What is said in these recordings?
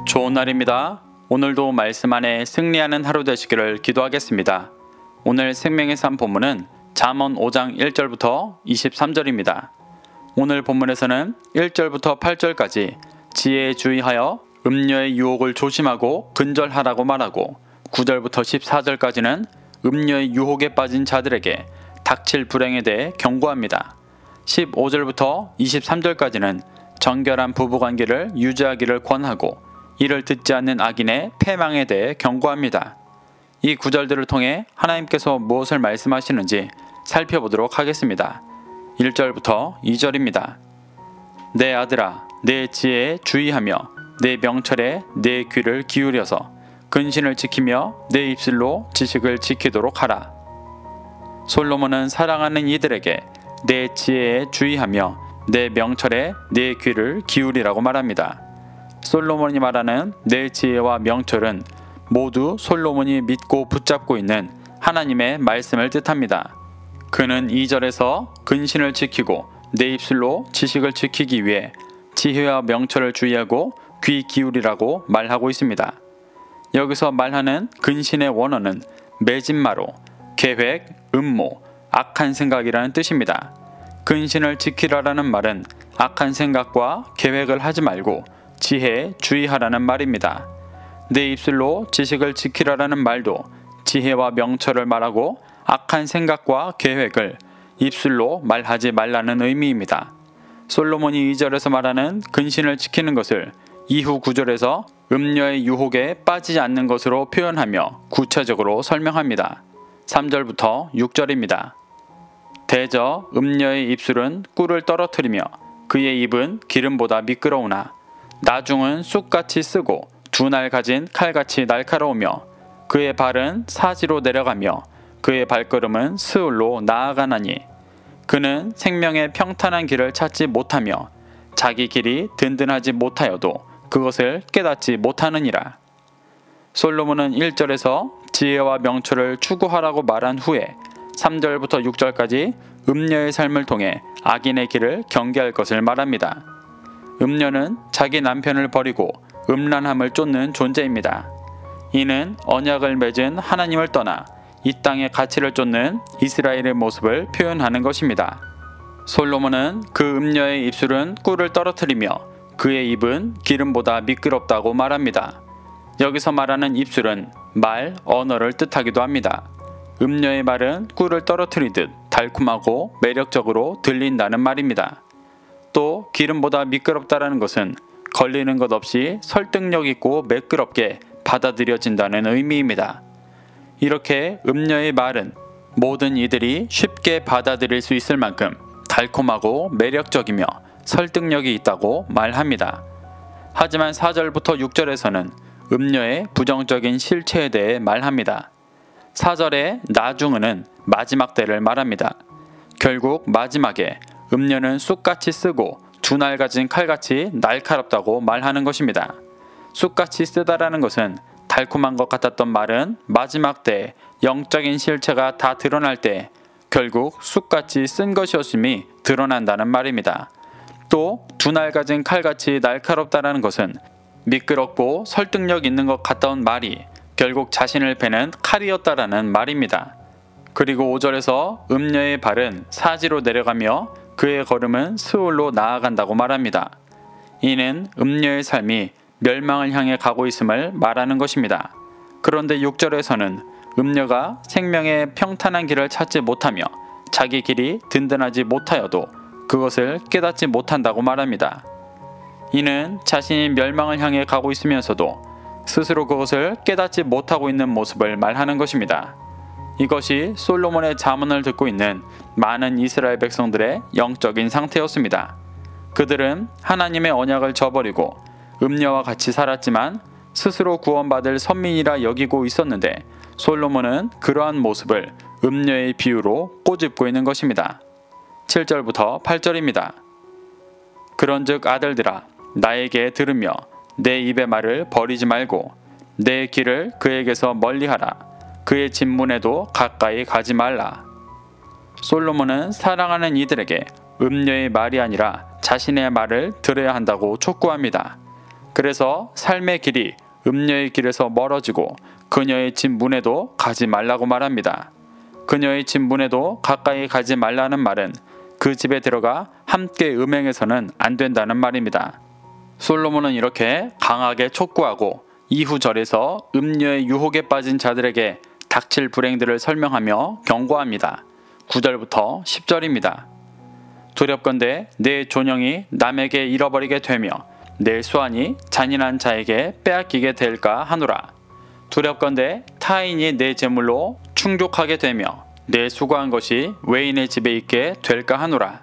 좋은 날입니다. 오늘도 말씀 안에 승리하는 하루 되시기를 기도하겠습니다. 오늘 생명의 삶 본문은 잠언 5장 1절부터 23절입니다. 오늘 본문에서는 1절부터 8절까지 지혜에 주의하여 음녀의 유혹을 조심하고 근절하라고 말하고 9절부터 14절까지는 음녀의 유혹에 빠진 자들에게 닥칠 불행에 대해 경고합니다. 15절부터 23절까지는 정결한 부부관계를 유지하기를 권하고 이를 듣지 않는 악인의 패망에 대해 경고합니다. 이 구절들을 통해 하나님께서 무엇을 말씀하시는지 살펴보도록 하겠습니다. 1절부터 2절입니다. 내 아들아, 내 지혜에 주의하며 내 명철에 내 귀를 기울여서 근신을 지키며 내 입술로 지식을 지키도록 하라. 솔로몬은 사랑하는 이들에게 내 지혜에 주의하며 내 명철에 내 귀를 기울이라고 말합니다. 솔로몬이 말하는 내 지혜와 명철은 모두 솔로몬이 믿고 붙잡고 있는 하나님의 말씀을 뜻합니다. 그는 2절에서 근신을 지키고 내 입술로 지식을 지키기 위해 지혜와 명철을 주의하고 귀 기울이라고 말하고 있습니다. 여기서 말하는 근신의 원어는 매진마로, 계획, 음모, 악한 생각이라는 뜻입니다. 근신을 지키라라는 말은 악한 생각과 계획을 하지 말고 지혜에 주의하라는 말입니다. 내 입술로 지식을 지키라라는 말도 지혜와 명철을 말하고 악한 생각과 계획을 입술로 말하지 말라는 의미입니다. 솔로몬이 2절에서 말하는 근신을 지키는 것을 이후 9절에서 음녀의 유혹에 빠지지 않는 것으로 표현하며 구체적으로 설명합니다. 3절부터 6절입니다. 대저 음녀의 입술은 꿀을 떨어뜨리며 그의 입은 기름보다 미끄러우나 나중은 쑥같이 쓰고 두 날 가진 칼같이 날카로우며 그의 발은 사지로 내려가며 그의 발걸음은 스울로 나아가나니 그는 생명의 평탄한 길을 찾지 못하며 자기 길이 든든하지 못하여도 그것을 깨닫지 못하느니라. 솔로몬은 1절에서 지혜와 명철을 추구하라고 말한 후에 3절부터 6절까지 음녀의 삶을 통해 악인의 길을 경계할 것을 말합니다. 음녀는 자기 남편을 버리고 음란함을 쫓는 존재입니다. 이는 언약을 맺은 하나님을 떠나 이 땅의 가치를 쫓는 이스라엘의 모습을 표현하는 것입니다. 솔로몬은 그 음녀의 입술은 꿀을 떨어뜨리며 그의 입은 기름보다 미끄럽다고 말합니다. 여기서 말하는 입술은 말, 언어를 뜻하기도 합니다. 음녀의 말은 꿀을 떨어뜨리듯 달콤하고 매력적으로 들린다는 말입니다. 또 기름보다 미끄럽다라는 것은 걸리는 것 없이 설득력 있고 매끄럽게 받아들여진다는 의미입니다. 이렇게 음녀의 말은 모든 이들이 쉽게 받아들일 수 있을 만큼 달콤하고 매력적이며 설득력이 있다고 말합니다. 하지만 4절부터 6절에서는 음녀의 부정적인 실체에 대해 말합니다. 4절의 나중은 마지막 때를 말합니다. 결국 마지막에 음녀는 쑥같이 쓰고 두 날 가진 칼같이 날카롭다고 말하는 것입니다. 쑥같이 쓰다라는 것은 달콤한 것 같았던 말은 마지막 때 영적인 실체가 다 드러날 때 결국 쑥같이 쓴 것이었음이 드러난다는 말입니다. 또 두 날 가진 칼같이 날카롭다라는 것은 미끄럽고 설득력 있는 것 같던 말이 결국 자신을 베는 칼이었다라는 말입니다. 그리고 5절에서 음녀의 발은 사지로 내려가며 그의 걸음은 스울로 나아간다고 말합니다. 이는 음녀의 삶이 멸망을 향해 가고 있음을 말하는 것입니다. 그런데 6절에서는 음녀가 생명의 평탄한 길을 찾지 못하며 자기 길이 든든하지 못하여도 그것을 깨닫지 못한다고 말합니다. 이는 자신이 멸망을 향해 가고 있으면서도 스스로 그것을 깨닫지 못하고 있는 모습을 말하는 것입니다. 이것이 솔로몬의 잠언을 듣고 있는 많은 이스라엘 백성들의 영적인 상태였습니다. 그들은 하나님의 언약을 저버리고 음녀와 같이 살았지만 스스로 구원받을 선민이라 여기고 있었는데 솔로몬은 그러한 모습을 음녀의 비유로 꼬집고 있는 것입니다. 7절부터 8절입니다. 그런즉 아들들아 나에게 들으며 내 입의 말을 버리지 말고 내 길을 그에게서 멀리하라. 그의 진문에도 가까이 가지 말라. 솔로몬은 사랑하는 이들에게 음녀의 말이 아니라 자신의 말을 들어야 한다고 촉구합니다. 그래서 삶의 길이 음녀의 길에서 멀어지고 그녀의 집 문에도 가지 말라고 말합니다. 그녀의 집 문에도 가까이 가지 말라는 말은 그 집에 들어가 함께 음행해서는 안 된다는 말입니다. 솔로몬은 이렇게 강하게 촉구하고 이후 절에서 음녀의 유혹에 빠진 자들에게 닥칠 불행들을 설명하며 경고합니다. 9절부터 10절입니다. 두렵건대 내 존영이 남에게 잃어버리게 되며 내 수완이 잔인한 자에게 빼앗기게 될까 하노라. 두렵건대 타인이 내 재물로 충족하게 되며 내 수고한 것이 외인의 집에 있게 될까 하노라.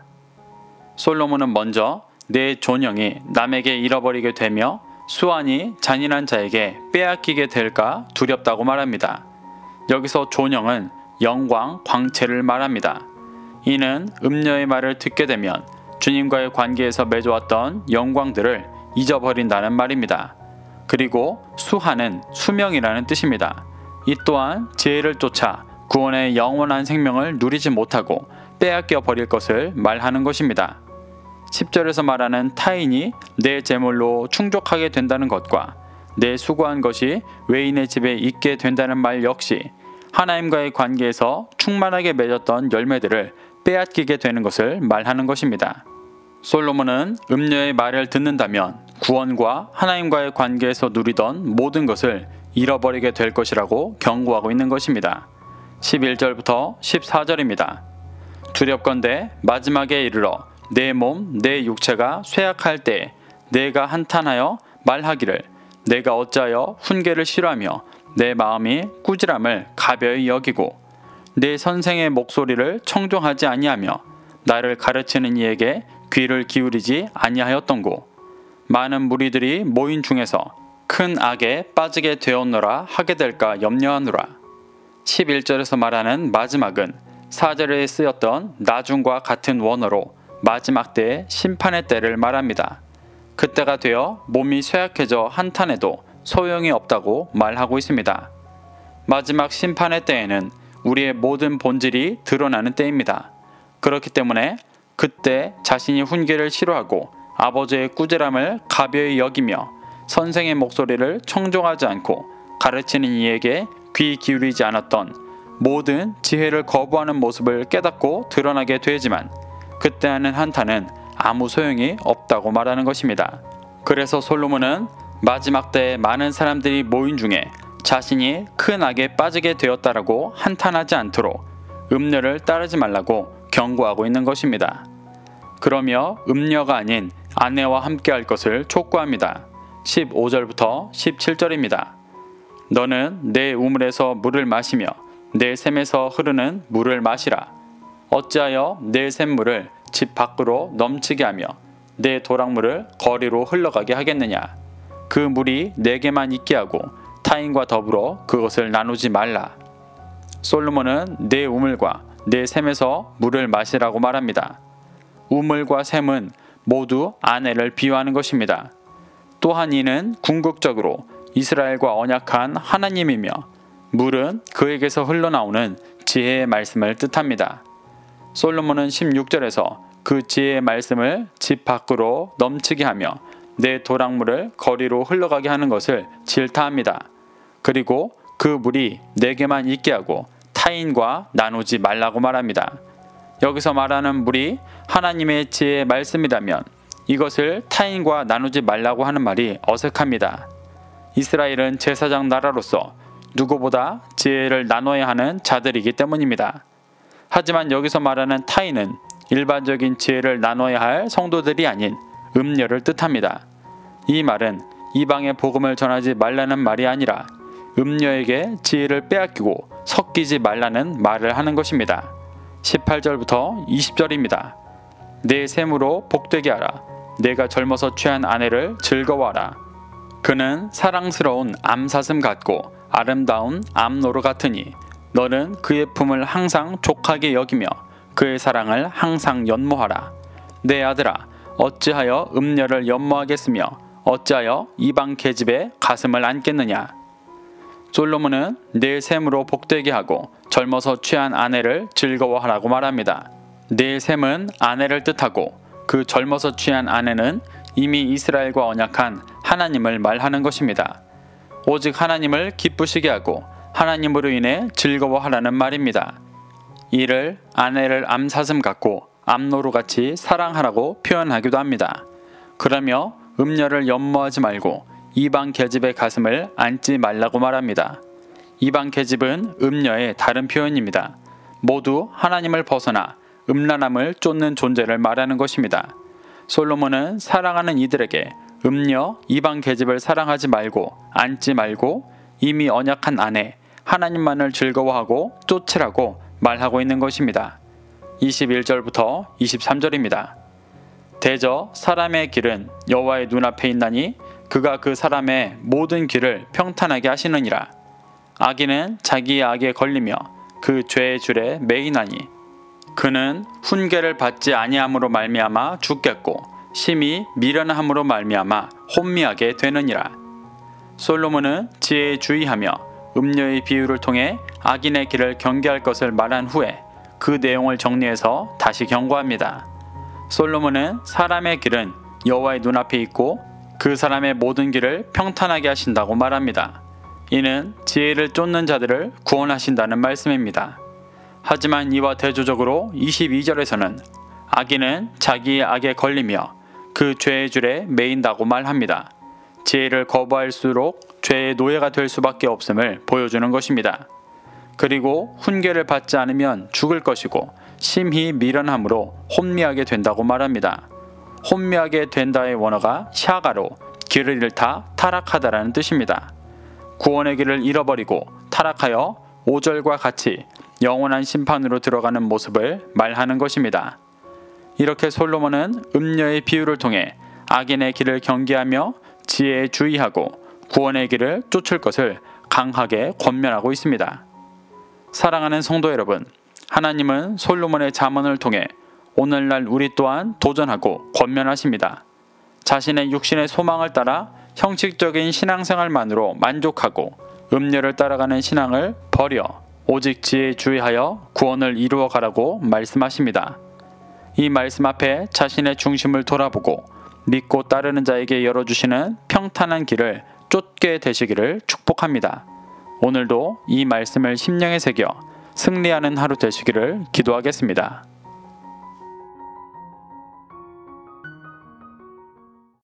솔로몬은 먼저 내 존영이 남에게 잃어버리게 되며 수완이 잔인한 자에게 빼앗기게 될까 두렵다고 말합니다. 여기서 존영은 영광, 광채를 말합니다. 이는 음녀의 말을 듣게 되면 주님과의 관계에서 맺어왔던 영광들을 잊어버린다는 말입니다. 그리고 수하는 수명이라는 뜻입니다. 이 또한 지혜를 쫓아 구원의 영원한 생명을 누리지 못하고 빼앗겨 버릴 것을 말하는 것입니다. 10절에서 말하는 타인이 내 재물로 충족하게 된다는 것과 내 수고한 것이 외인의 집에 있게 된다는 말 역시 하나님과의 관계에서 충만하게 맺었던 열매들을 빼앗기게 되는 것을 말하는 것입니다. 솔로몬은 음녀의 말을 듣는다면 구원과 하나님과의 관계에서 누리던 모든 것을 잃어버리게 될 것이라고 경고하고 있는 것입니다. 11절부터 14절입니다. 두렵건대 마지막에 이르러 내 몸, 내 육체가 쇠약할 때에 내가 한탄하여 말하기를 내가 어찌하여 훈계를 싫어하며 내 마음이 꾸지람을 가벼이 여기고 내 선생의 목소리를 청종하지 아니하며 나를 가르치는 이에게 귀를 기울이지 아니하였던고 많은 무리들이 모인 중에서 큰 악에 빠지게 되었노라 하게 될까 염려하노라. 11절에서 말하는 마지막은 4절에 쓰였던 나중과 같은 원어로 마지막 때의 심판의 때를 말합니다. 그때가 되어 몸이 쇠약해져 한탄해도 소용이 없다고 말하고 있습니다. 마지막 심판의 때에는 우리의 모든 본질이 드러나는 때입니다. 그렇기 때문에 그때 자신이 훈계를 싫어하고 아버지의 꾸지람을 가벼이 여기며 선생의 목소리를 청종하지 않고 가르치는 이에게 귀 기울이지 않았던 모든 지혜를 거부하는 모습을 깨닫고 드러나게 되지만 그때 하는 한탄은 아무 소용이 없다고 말하는 것입니다. 그래서 솔로몬은 마지막 때에 많은 사람들이 모인 중에 자신이 큰 악에 빠지게 되었다라고 한탄하지 않도록 음녀를 따르지 말라고 경고하고 있는 것입니다. 그러며 음녀가 아닌 아내와 함께할 것을 촉구합니다. 15절부터 17절입니다. 너는 내 우물에서 물을 마시며 내 샘에서 흐르는 물을 마시라. 어찌하여 내 샘물을 집 밖으로 넘치게 하며 내 도랑물을 거리로 흘러가게 하겠느냐. 그 물이 내게만 있게 하고 타인과 더불어 그것을 나누지 말라. 솔로몬은 내 우물과 내 샘에서 물을 마시라고 말합니다. 우물과 샘은 모두 아내를 비유하는 것입니다. 또한 이는 궁극적으로 이스라엘과 언약한 하나님이며 물은 그에게서 흘러나오는 지혜의 말씀을 뜻합니다. 솔로몬은 16절에서 그 지혜의 말씀을 집 밖으로 넘치게 하며 내 도랑물을 거리로 흘러가게 하는 것을 질타합니다. 그리고 그 물이 내게만 있게 하고 타인과 나누지 말라고 말합니다. 여기서 말하는 물이 하나님의 지혜의 말씀이라면 이것을 타인과 나누지 말라고 하는 말이 어색합니다. 이스라엘은 제사장 나라로서 누구보다 지혜를 나눠야 하는 자들이기 때문입니다. 하지만 여기서 말하는 타인은 일반적인 지혜를 나눠야 할 성도들이 아닌 음녀를 뜻합니다. 이 말은 이방의 복음을 전하지 말라는 말이 아니라 음녀에게 지혜를 빼앗기고 섞이지 말라는 말을 하는 것입니다. 18절부터 20절입니다. 내 샘으로 복되게 하라. 내가 젊어서 취한 아내를 즐거워하라. 그는 사랑스러운 암사슴 같고 아름다운 암노루 같으니 너는 그의 품을 항상 족하게 여기며 그의 사랑을 항상 연모하라. 내 아들아, 어찌하여 음녀를 연모하겠으며 어찌하여 이방 계집의 가슴을 안겠느냐. 솔로몬은 내 샘으로 복되게 하고 젊어서 취한 아내를 즐거워하라고 말합니다. 내 샘은 아내를 뜻하고 그 젊어서 취한 아내는 이미 이스라엘과 언약한 하나님을 말하는 것입니다. 오직 하나님을 기쁘시게 하고 하나님으로 인해 즐거워하라는 말입니다. 이를 아내를 암사슴 같고 암노루 같이 사랑하라고 표현하기도 합니다. 그러며 음녀를 연모하지 말고 이방 계집의 가슴을 안지 말라고 말합니다. 이방 계집은 음녀의 다른 표현입니다. 모두 하나님을 벗어나 음란함을 쫓는 존재를 말하는 것입니다. 솔로몬은 사랑하는 이들에게 음녀 이방 계집을 사랑하지 말고 안지 말고 이미 언약한 아내 하나님만을 즐거워하고 쫓으라고 말하고 있는 것입니다. 21절부터 23절입니다. 대저 사람의 길은 여호와의 눈앞에 있나니 그가 그 사람의 모든 길을 평탄하게 하시느니라. 악인은 자기의 악에 걸리며 그 죄의 줄에 매이나니 그는 훈계를 받지 아니함으로 말미암아 죽겠고 심히 미련함으로 말미암아 혼미하게 되느니라. 솔로몬은 지혜에 주의하며 음녀의 비유를 통해 악인의 길을 경계할 것을 말한 후에 그 내용을 정리해서 다시 경고합니다. 솔로몬은 사람의 길은 여호와의 눈앞에 있고 그 사람의 모든 길을 평탄하게 하신다고 말합니다. 이는 지혜를 쫓는 자들을 구원하신다는 말씀입니다. 하지만 이와 대조적으로 22절에서는 악인은 자기의 악에 걸리며 그 죄의 줄에 매인다고 말합니다. 지혜를 거부할수록 죄의 노예가 될 수밖에 없음을 보여주는 것입니다. 그리고 훈계를 받지 않으면 죽을 것이고 심히 미련함으로 혼미하게 된다고 말합니다. 혼미하게 된다의 원어가 샤가로 길을 잃다 타락하다라는 뜻입니다. 구원의 길을 잃어버리고 타락하여 5절과 같이 영원한 심판으로 들어가는 모습을 말하는 것입니다. 이렇게 솔로몬은 음녀의 비유를 통해 악인의 길을 경계하며 지혜에 주의하고 구원의 길을 쫓을 것을 강하게 권면하고 있습니다. 사랑하는 성도 여러분, 하나님은 솔로몬의 잠언을 통해 오늘날 우리 또한 도전하고 권면하십니다. 자신의 육신의 소망을 따라 형식적인 신앙생활만으로 만족하고 음녀를 따라가는 신앙을 버려 오직 지혜에 주의하여 구원을 이루어 가라고 말씀하십니다. 이 말씀 앞에 자신의 중심을 돌아보고 믿고 따르는 자에게 열어주시는 평탄한 길을 쫓게 되시기를 축복합니다. 오늘도 이 말씀을 심령에 새겨 승리하는 하루 되시기를 기도하겠습니다.